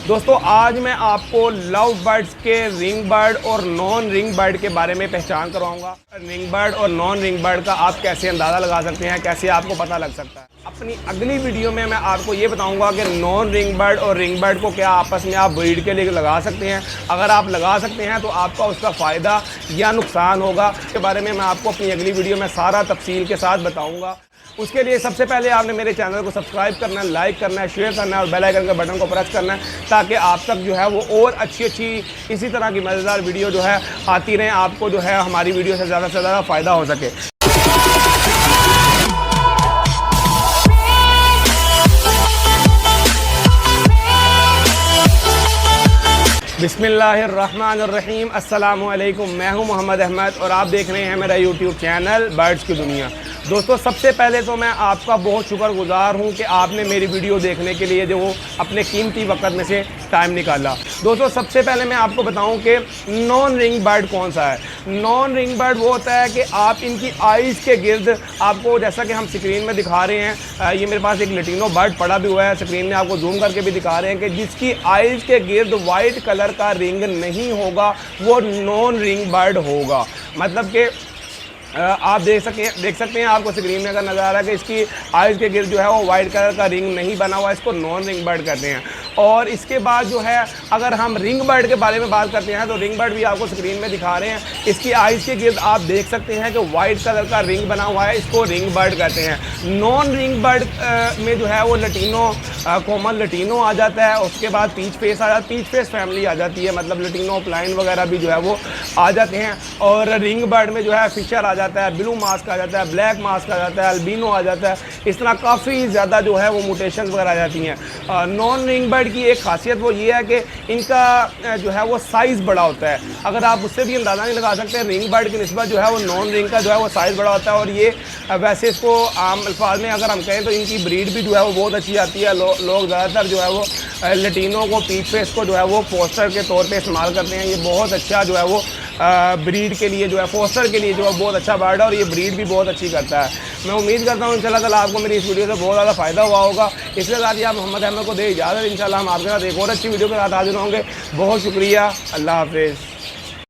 दोस्तों आज मैं आपको लव बर्ड्स के रिंग बर्ड और नॉन रिंग बर्ड के बारे में पहचान करवाऊंगा। रिंग बर्ड और नॉन रिंग बर्ड का आप कैसे अंदाज़ा लगा सकते हैं, कैसे आपको पता लग सकता है। अपनी अगली वीडियो में मैं आपको ये बताऊंगा कि नॉन रिंग बर्ड और रिंग बर्ड को क्या आपस में आप ब्रीड के लिए लगा सकते हैं। अगर आप लगा सकते हैं तो आपका उसका फ़ायदा या नुकसान होगा, इसके बारे में मैं आपको अपनी अगली वीडियो में सारा तफसील के साथ बताऊँगा। उसके लिए सबसे पहले आपने मेरे चैनल को सब्सक्राइब करना है, लाइक करना है, शेयर करना है और बेल आइकन के बटन को प्रेस करना है ताकि आप तक जो है वो और अच्छी इसी तरह की मज़ेदार वीडियो जो है आती रहें, आपको जो है हमारी वीडियो से ज़्यादा फ़ायदा हो सके। बिस्मिल्लाहिर्रहमानिर्रहीम, अस्सलामु अलैकुम। मैं हूं मोहम्मद अहमद और आप देख रहे हैं मेरा यूट्यूब चैनल बर्ड्स की दुनिया। दोस्तों सबसे पहले तो मैं आपका बहुत शुक्रगुजार हूं कि आपने मेरी वीडियो देखने के लिए जो अपने कीमती वक्त में से टाइम निकाला। दोस्तों सबसे पहले मैं आपको बताऊं कि नॉन रिंग बर्ड कौन सा है। नॉन रिंग बर्ड वो होता है कि आप इनकी आइज़ के गिर्द, आपको जैसा कि हम स्क्रीन में दिखा रहे हैं, ये मेरे पास एक लटीनो बर्ड पड़ा भी हुआ है, स्क्रीन में आपको जूम करके भी दिखा रहे हैं कि जिसकी आइज़ के गिर्द वाइट कलर का रिंग नहीं होगा वो नॉन रिंग बर्ड होगा। मतलब कि आप देख सकते हैं आपको स्क्रीन में अगर नज़र आ रहा है कि इसकी आइज़ के गिर्द जो है वो वाइट कलर का रिंग नहीं बना हुआ, इसको नॉन रिंग बर्ड कहते हैं। और इसके बाद जो है अगर हम रिंग बर्ड के बारे में बात करते हैं तो रिंग बर्ड भी आपको स्क्रीन में दिखा रहे हैं। इसकी आइज़ के गिर्द आप देख सकते हैं कि वाइट कलर का रिंग बना हुआ है, इसको रिंग बर्ड कहते हैं। नॉन रिंग बर्ड में जो है वो लटीनो कॉमन लटीनो आ जाता है, उसके बाद पीच फेस आ जाता है, पीच फेस फैमिली आ जाती है, मतलब लटीनो प्लाइन वगैरह भी जो है वो आ जाते हैं। और रिंग बर्ड में जो है फिशर आ जाता है, ब्लू मास्क आ जाता है, ब्लैक मास्क आ जाता है, अल्बिनो आ जाता है। इस तरह काफ़ी ज़्यादा जो है वो म्यूटेशंस वगैरह आ जाती हैं। नॉन रिंग बर्ड की एक खासियत वो ये है कि इनका जो है वो साइज़ बड़ा होता है। अगर आप उससे भी अंदाज़ा नहीं लगा सकते, रिंग बर्ड की निस्बत जो है वो नॉन रिंग का जो है वो साइज़ बड़ा होता है। और ये वैसे इसको आम अल्फाज में अगर हम कहें तो इनकी ब्रीड भी जो है वो बहुत अच्छी आती है। लोग ज़्यादातर जो है वो लटीनों को, पीच फेस को जो है वो फोस्टर के तौर पे इस्तेमाल करते हैं। ये बहुत अच्छा जो है वो ब्रीड के लिए जो है फोस्टर के लिए जो है बहुत अच्छा बर्ड है और ये ब्रीड भी बहुत अच्छी करता है। मैं उम्मीद करता हूँ इंशाल्लाह ताला आपको मेरी इस वीडियो से बहुत ज़्यादा फ़ायदा हुआ होगा। इसके साथ ही आप मोहम्मद अहमद को दे इजाज़त। इंशाल्लाह हम आपके साथ एक और अच्छी वीडियो के साथ हाजिर होंगे। बहुत शुक्रिया, अल्लाह हाफिज़।